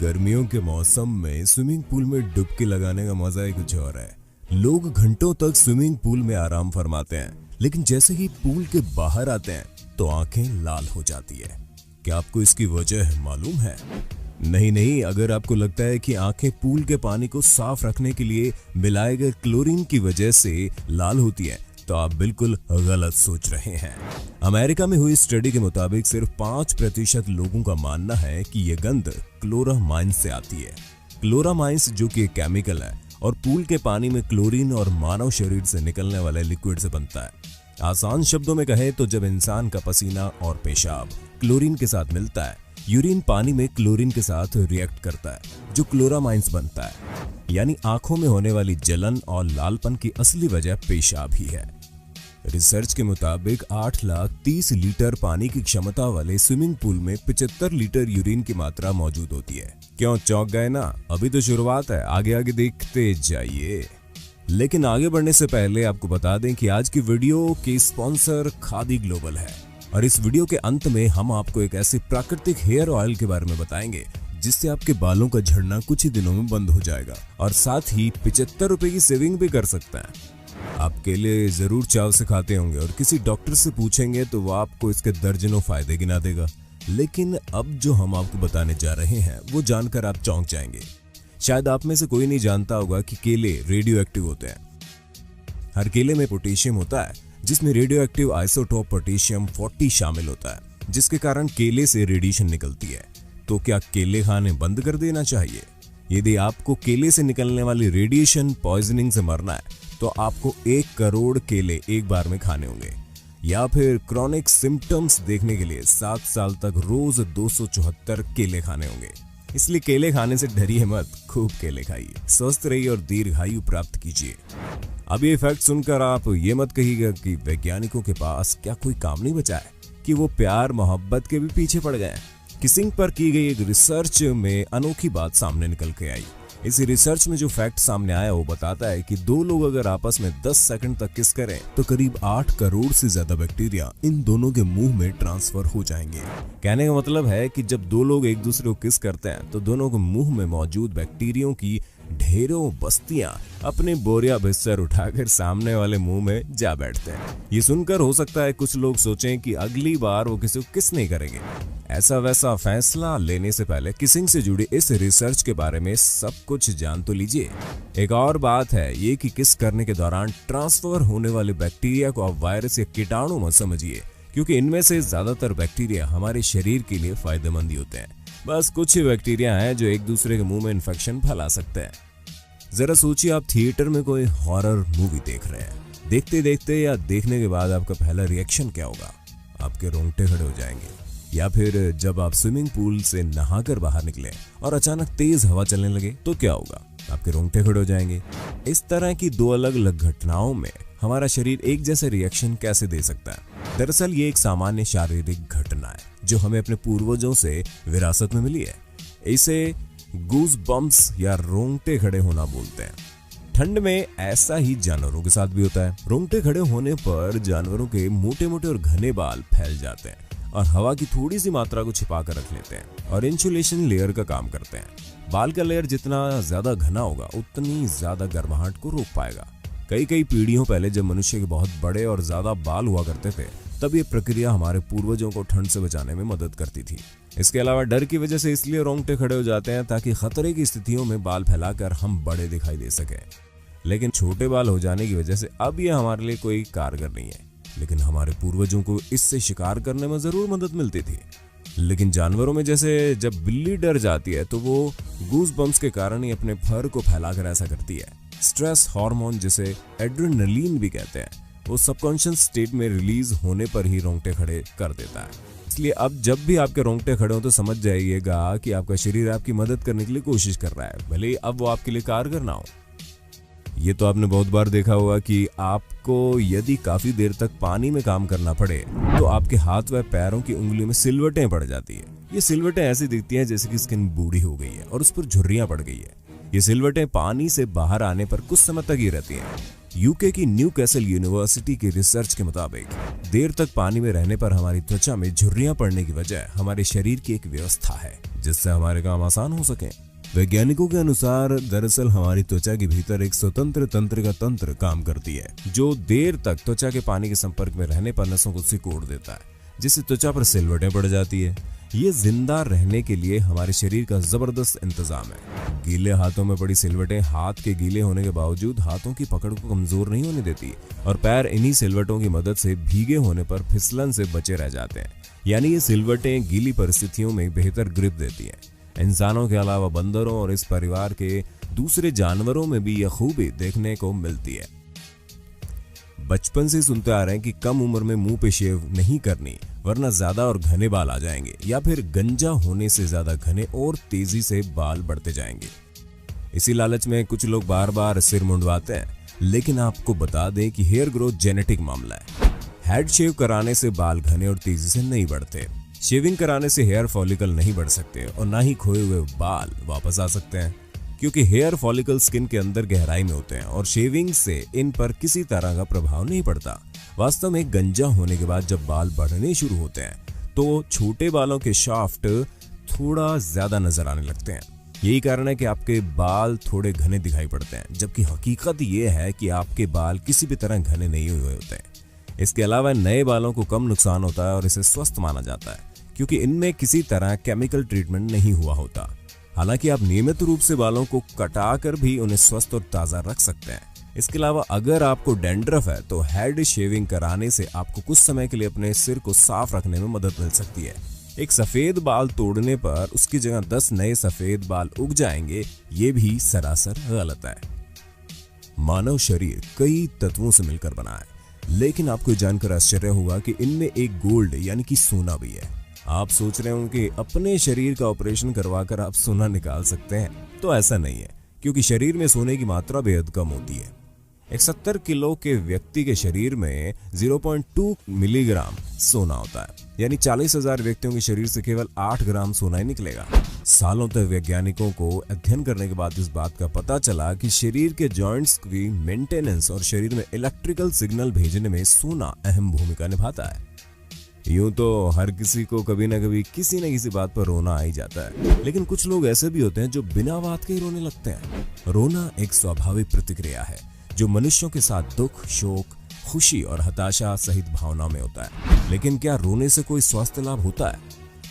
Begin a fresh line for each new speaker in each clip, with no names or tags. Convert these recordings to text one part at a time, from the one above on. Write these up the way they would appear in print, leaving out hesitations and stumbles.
गर्मियों के मौसम में स्विमिंग पूल में डुबकी लगाने का मजा ही कुछ और है। लोग घंटों तक स्विमिंग पूल में आराम फरमाते हैं, लेकिन जैसे ही पूल के बाहर आते हैं तो आंखें लाल हो जाती है। क्या आपको इसकी वजह मालूम है? नहीं, अगर आपको लगता है कि आंखें पूल के पानी को साफ रखने के लिए मिलाए गए क्लोरीन की वजह से लाल होती है, तो आप बिल्कुल गलत सोच रहे हैं। अमेरिका में हुई स्टडी के मुताबिक सिर्फ 5% लोगों का मानना है कि यह गंध क्लोरामाइंस से आती है। क्लोरामाइंस जो कि एक केमिकल है और पूल के पानी में क्लोरीन और मानव शरीर से निकलने वाले लिक्विड से बनता है। आसान शब्दों में कहें तो जब इंसान का पसीना और पेशाब क्लोरीन के साथ मिलता है, यूरिन पानी में क्लोरीन के साथ रिएक्ट करता है जो क्लोरामाइंस बनता है। यानी आंखों में होने वाली जलन और लालपन की असली वजह पेशाब ही है। रिसर्च के मुताबिक 8,30,000 लीटर पानी की क्षमता वाले स्विमिंग पूल में 75 लीटर यूरिन की मात्रा मौजूद होती है। क्यों चौंक गए ना? अभी तो शुरुआत है, आगे देखते जाइए। लेकिन आगे बढ़ने से पहले आपको बता दें कि आज की वीडियो की स्पॉन्सर खादी ग्लोबल है और इस वीडियो के अंत में हम आपको एक ऐसे प्राकृतिक हेयर ऑयल के बारे में बताएंगे जिससे आपके बालों का झड़ना कुछ ही दिनों में बंद हो जाएगा और साथ ही 75 रुपए की सेविंग भी कर सकते हैं। आप केले जरूर चाव से खाते होंगे और किसी डॉक्टर से पूछेंगे तो वो आपको इसके दर्जनों फायदे गिना देगा, लेकिन अब जो हम आपको बताने जा रहे हैं वो जानकर आप चौंक जाएंगे। शायद आप में से कोई नहीं जानता होगा कि केले रेडियो एक्टिव होते हैं। हर केले में पोटेशियम होता है जिसमें रेडियो एक्टिव आइसोटोप पोटेशियम 40 शामिल होता है, जिसके कारण केले से रेडिएशन निकलती है। तो क्या केले खाने बंद कर देना चाहिए? यदि आपको केले से निकलने वाली रेडिएशन पॉइजनिंग से मरना है तो आपको 1 करोड़ केले एक बार में खाने होंगे, या फिर क्रॉनिक सिम्टम्स देखने के लिए 7 साल तक रोज 274 केले खाने होंगे। इसलिए केले खाने से डरिए मत, खूब केले खाइए, स्वस्थ रहिए और दीर्घायु प्राप्त कीजिए। अब ये फैक्ट सुनकर आप ये मत कहिएगा कि वैज्ञानिकों के पास क्या कोई काम नहीं बचा है कि वो प्यार मोहब्बत के भी पीछे पड़ गए। किसिंग पर की गई एक रिसर्च में अनोखी बात सामने निकल के आई। इस रिसर्च में जो फैक्ट सामने आया वो बताता है कि 2 लोग अगर आपस में 10 सेकंड तक किस करें तो करीब 8 करोड़ से ज्यादा बैक्टीरिया इन दोनों के मुंह में ट्रांसफर हो जाएंगे। कहने का मतलब है कि जब 2 लोग एक दूसरे को किस करते हैं तो दोनों के मुंह में मौजूद बैक्टीरियों की ढेरों बस्तियां अपने बोरिया बिस्तर उठाकर सामने वाले मुंह में जा बैठते हैं। ये सुनकर हो सकता है कुछ लोग सोचें कि अगली बार वो किसी को किस नहीं करेंगे। ऐसा वैसा फैसला लेने से पहले किसिंग से जुड़ी इस रिसर्च के बारे में सब कुछ जान तो लीजिए। एक और बात है ये कि किस करने के दौरान ट्रांसफर होने वाले बैक्टीरिया को आप वायरस या कीटाणु मत समझिए, क्योंकि इनमें से ज्यादातर बैक्टीरिया हमारे शरीर के लिए फायदेमंद ही होते हैं। बस कुछ ही बैक्टीरिया हैं जो एक दूसरे के मुंह में इन्फेक्शन फैला सकते हैं। जरा सोचिए, आप थिएटर में कोई हॉरर मूवी देख रहे हैं। देखते देखते या देखने के बाद आपका पहला रिएक्शन क्या होगा? आपके रोंगटे खड़े हो जाएंगे। या फिर जब आप स्विमिंग पूल से नहाकर बाहर निकले और अचानक तेज हवा चलने लगे तो क्या होगा? आपके रोंगटे खड़े हो जाएंगे। इस तरह की 2 अलग अलग घटनाओं में हमारा शरीर एक जैसे रिएक्शन कैसे दे सकता है? दरअसल ये एक सामान्य शारीरिक घटना है जो हमें अपने पूर्वजों से विरासत में मिली है। इसे गूज बम्प्स या रोंगटे खड़े होना बोलते हैं। ठंड में ऐसा ही जानवरों के साथ भी होता है। रोंगटे खड़े होने पर जानवरों के मोटे मोटे और घने बाल फैल जाते हैं और हवा की थोड़ी सी मात्रा को छिपा कर रख लेते हैं और इंसुलेशन लेयर का काम करते हैं। बाल का लेयर जितना ज्यादा घना होगा उतनी ज्यादा गर्माहट को रोक पाएगा। कई पीढ़ियों पहले जब मनुष्य के बहुत बड़े और ज्यादा बाल हुआ करते थे तब ये प्रक्रिया हमारे पूर्वजों को ठंड से बचाने में मदद करती थी। इसके अलावा डर की वजह से इसलिए रोंगटे खड़े हो जाते हैं ताकि खतरे की स्थितियों में बाल फैलाकर हम बड़े दिखाई दे सके। लेकिन छोटे बाल हो जाने की वजह से अब ये हमारे लिए कोई कारगर नहीं है, लेकिन हमारे पूर्वजों को इससे शिकार करने में जरूर मदद मिलती थी। लेकिन जानवरों में जैसे जब बिल्ली डर जाती है तो वो गूज बम्प्स के कारण ही अपने फर को फैलाकर ऐसा करती है। स्ट्रेस हार्मोन जिसे एड्रेनलिन भी कहते हैं वो सबकॉन्शियस स्टेट में रिलीज होने पर ही रोंगटे खड़े कर देता है। इसलिए अब जब भी आपके रोंगटे खड़े हो तो समझ जाइएगा कि आपका शरीर आपकी मदद करने के लिए कोशिश कर रहा है, भले ही अब वो आपके लिए कारगर ना हो। ये तो आपने बहुत बार देखा होगा कि आपको यदि काफी देर तक पानी में काम करना पड़े तो आपके हाथ व पैरों की उंगलियों में सिलवटें पड़ जाती है। ये सिलवटें ऐसी दिखती हैं जैसे कि स्किन बूढ़ी हो गई है और उस पर झुर्रियां पड़ गई है। ये सिलवटें पानी से बाहर आने पर कुछ समय तक ही रहती हैं। यूके की न्यूकैसल यूनिवर्सिटी की रिसर्च के मुताबिक देर तक पानी में रहने पर हमारी त्वचा में झुर्रियां पड़ने की वजह हमारे शरीर की एक व्यवस्था है जिससे हमारे काम आसान हो सके। वैज्ञानिकों के अनुसार दरअसल हमारी त्वचा के भीतर एक स्वतंत्र तंत्रिका तंत्र काम करती है जो देर तक त्वचा के पानी के संपर्क में रहने पर नसों को सिकोड़ देता है, जिससे त्वचा पर सिलवटें पड़ जाती है। ये जिंदा रहने के लिए हमारे शरीर का जबरदस्त इंतजाम है। गीले हाथों में पड़ी सिलवटें हाथ के गीले होने के बावजूद हाथों की पकड़ को कमजोर नहीं होने देती और पैर इन्हीं सिलवटों की मदद से भीगे होने पर फिसलन से बचे रह जाते हैं। यानी ये सिलवटें गीली परिस्थितियों में बेहतर ग्रिप देती हैं। इंसानों के अलावा बंदरों और इस परिवार के दूसरे जानवरों में भी यह खूबी देखने को मिलती है। बचपन से सुनते आ रहे हैं कि कम उम्र में मुंह पे शेव नहीं करनी वरना ज्यादा और घने बाल आ जाएंगे, या फिर गंजा होने से ज्यादा घने और तेजी से बाल बढ़ते जाएंगे। इसी लालच में कुछ लोग बार बार सिर मुंडवाते हैं, लेकिन आपको बता दें कि हेयर ग्रोथ जेनेटिक मामला है। हेड शेव कराने से बाल घने और तेजी से नहीं बढ़ते। शेविंग कराने से हेयर फॉलिकल नहीं बढ़ सकते और ना ही खोए हुए बाल वापस आ सकते हैं, क्योंकि हेयर फॉलिकल स्किन के अंदर गहराई में होते हैं और शेविंग से इन पर किसी तरह का प्रभाव नहीं पड़ता। वास्तव में गंजा होने के बाद जब बाल बढ़ने शुरू होते हैं तो छोटे बालों के शाफ्ट थोड़ा ज्यादा नजर आने लगते हैं। यही कारण है कि आपके बाल थोड़े घने दिखाई पड़ते हैं, जबकि हकीकत ये है कि आपके बाल किसी भी तरह घने नहीं हुए होते हैं। इसके अलावा नए बालों को कम नुकसान होता है और इसे स्वस्थ माना जाता है, क्योंकि इनमें किसी तरह केमिकल ट्रीटमेंट नहीं हुआ होता। हालांकि आप नियमित रूप से बालों को कटाकर भी उन्हें स्वस्थ और ताजा रख सकते हैं। इसके अलावा अगर आपको डैंड्रफ है तो हेड शेविंग कराने से आपको कुछ समय के लिए अपने सिर को साफ रखने में मदद मिल सकती है। एक सफेद बाल तोड़ने पर उसकी जगह 10 नए सफेद बाल उग जाएंगे, ये भी सरासर गलत है। मानव शरीर कई तत्वों से मिलकर बना है, लेकिन आपको जानकर आश्चर्य होगा कि इनमें एक गोल्ड यानी कि सोना भी है। आप सोच रहे होंगे कि अपने शरीर का ऑपरेशन करवाकर आप सोना निकाल सकते हैं, तो ऐसा नहीं है, क्योंकि शरीर में सोने की मात्रा बेहद कम होती है। एक 70 किलो के व्यक्ति के शरीर में 0.2 मिलीग्राम सोना होता है, यानी 40,000 व्यक्तियों के शरीर से केवल 8 ग्राम सोना ही निकलेगा। सालों तक वैज्ञानिकों को अध्ययन करने के बाद इस बात का पता चला कि शरीर के जॉइंट्स की मेंटेनेंस और शरीर में इलेक्ट्रिकल सिग्नल भेजने में सोना अहम भूमिका निभाता है। यूं तो हर किसी को कभी ना कभी किसी न किसी बात पर रोना आ ही जाता है, लेकिन कुछ लोग ऐसे भी होते हैं जो बिना बात के ही रोने लगते हैं। रोना एक स्वाभाविक प्रतिक्रिया है जो मनुष्यों के साथ दुख, शोक, खुशी और हताशा सहित भावनाओं में होता है। लेकिन क्या रोने से कोई स्वास्थ्य लाभ होता है?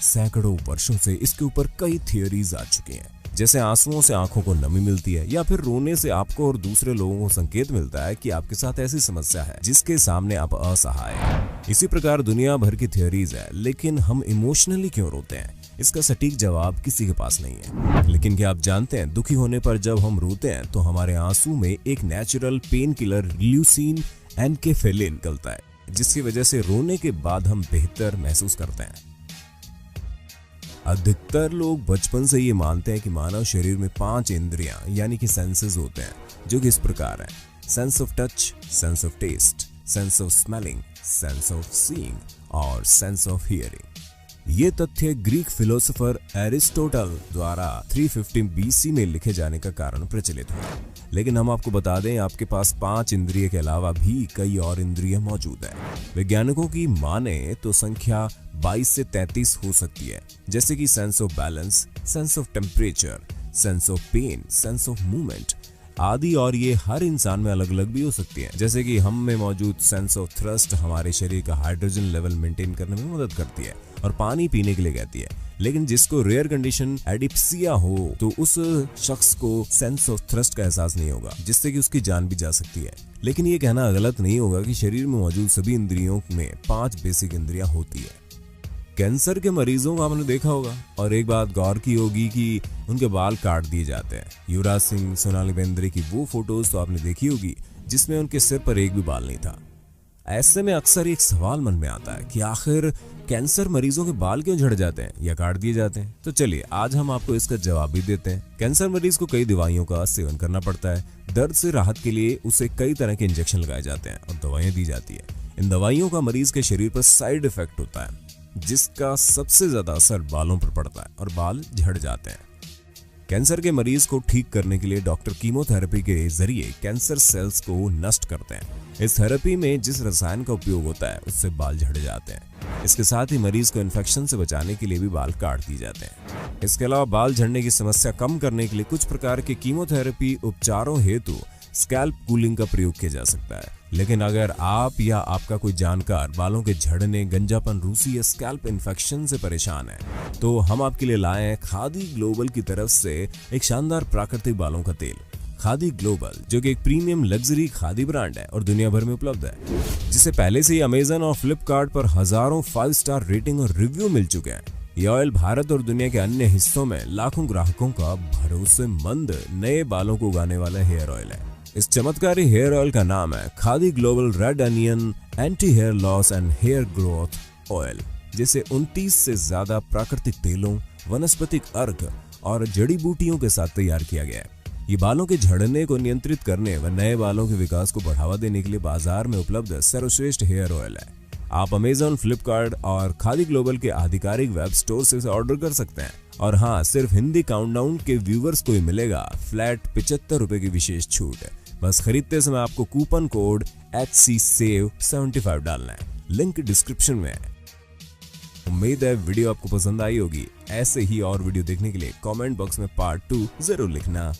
सैकड़ों वर्षों से इसके ऊपर कई थियोरीज आ चुकी हैं, जैसे आंसुओं से आंखों को नमी मिलती है, या फिर रोने से आपको और दूसरे लोगों को संकेत मिलता है कि आपके साथ ऐसी समस्या है जिसके सामने आप असहाय हैं। इसी प्रकार दुनिया भर की थियोरीज है, लेकिन हम इमोशनली क्यों रोते हैं, इसका सटीक जवाब किसी के पास नहीं है। लेकिन क्या आप जानते हैं, दुखी होने पर जब हम रोते हैं तो हमारे आंसू में एक नेचुरल पेन किलर ल्यूसीन एनकेफेलिन निकलता है, जिसकी वजह से रोने के बाद हम बेहतर महसूस करते हैं। अधिकतर लोग बचपन से ये मानते हैं कि मानव शरीर में 5 इंद्रियां यानी कि सेंसेस होते हैं, जो कि इस प्रकार हैं: sense of touch, sense of taste, sense of smelling, sense of seeing और सेंस ऑफ हियरिंग। ये तथ्य ग्रीक फिलोसोफर एरिस्टोटल द्वारा 350 बीसी में लिखे जाने का कारण प्रचलित हुआ। लेकिन हम आपको बता दें, आपके पास 5 इंद्रिय के अलावा भी कई और इंद्रिय मौजूद हैं। वैज्ञानिकों की माने तो संख्या 22 से 33 हो सकती है, जैसे कि sense of balance, sense of temperature, sense of pain, sense of movement आदि। और ये हर इंसान में अलग अलग भी हो सकती है, जैसे कि हम में मौजूद सेंस ऑफ थ्रस्ट हमारे शरीर का हाइड्रोजन लेवल मेंटेन करने में मदद करती है और पानी पीने के लिए कहती है। लेकिन जिसको रेयर कंडीशन एडिप्सिया हो तो उस शख्स को सेंस ऑफ थ्रस्ट का एहसास नहीं होगा, जिससे कि उसकी जान भी जा सकती है। लेकिन ये कहना गलत नहीं होगा कि शरीर में मौजूद सभी इंद्रियों में 5 बेसिक इंद्रियां होती है। कैंसर के मरीजों को आपने देखा होगा और एक बात गौर की होगी कि उनके बाल काट दिए जाते हैं। युवराज सिंह, सोनाली बेंद्रे की वो फोटोज तो आपने देखी होगी जिसमें उनके सिर पर एक भी बाल नहीं था। ऐसे में अक्सर एक सवाल मन में आता है कि आखिर कैंसर मरीजों के बाल क्यों झड़ जाते हैं या काट दिए जाते हैं? तो चलिए आज हम आपको इसका जवाब भी देते हैं। कैंसर मरीज को कई दवाइयों का सेवन करना पड़ता है। दर्द से राहत के लिए उसे कई तरह के इंजेक्शन लगाए जाते हैं और दवाइयां दी जाती है। इन दवाइयों का मरीज के शरीर पर साइड इफेक्ट होता है, जिसका सबसे ज्यादा असर बालों पर पड़ता है और बाल झड़ जाते हैं। कैंसर के मरीज को ठीक करने के लिए डॉक्टर कीमोथेरेपी के जरिए कैंसर सेल्स को नष्ट करते हैं। इस थेरेपी में जिस रसायन का उपयोग होता है उससे बाल झड़ जाते हैं। इसके साथ ही मरीज को इन्फेक्शन से बचाने के लिए भी बाल काट दिए जाते हैं। इसके अलावा बाल झड़ने की समस्या कम करने के लिए कुछ प्रकार के कीमोथेरेपी उपचारों हेतु स्कैल्प कूलिंग का प्रयोग किया जा सकता है। लेकिन अगर आप या आपका कोई जानकार बालों के झड़ने, गंजापन, रूसी या स्कैल्प इन्फेक्शन से परेशान है तो हम आपके लिए लाए हैं खादी ग्लोबल की तरफ से एक शानदार प्राकृतिक बालों का तेल। खादी ग्लोबल जो कि एक प्रीमियम लग्जरी खादी ब्रांड है और दुनिया भर में उपलब्ध है, जिसे पहले से ही अमेजन और फ्लिपकार्ट पर हजारों 5 स्टार रेटिंग और रिव्यू मिल चुके हैं। ये ऑयल भारत और दुनिया के अन्य हिस्सों में लाखों ग्राहकों का भरोसेमंद नए बालों को उगाने वाला हेयर ऑयल है। इस चमत्कारी हेयर ऑयल का नाम है Khadi global red onion anti hair loss and hair growth oil, जिसे 29 से ज्यादा प्राकृतिक तेलों, वनस्पतिक अर्क और जड़ी बूटियों के साथ तैयार किया गया है। ये बालों के झड़ने को नियंत्रित करने व नए बालों के विकास को बढ़ावा देने के लिए बाजार में उपलब्ध सर्वश्रेष्ठ हेयर ऑयल है। आप अमेजन, फ्लिपकार्ट और खादी ग्लोबल के आधिकारिक वेब स्टोर से इसे ऑर्डर कर सकते हैं। और हाँ, सिर्फ हिंदी काउंटडाउन के व्यूवर्स को ही मिलेगा फ्लैट 75 रुपए की विशेष छूट। बस खरीदते समय आपको कूपन कोड HCSAVE75 डालना है। लिंक डिस्क्रिप्शन में है। उम्मीद है वीडियो आपको पसंद आई होगी। ऐसे ही और वीडियो देखने के लिए कमेंट बॉक्स में पार्ट 2 जरूर लिखना।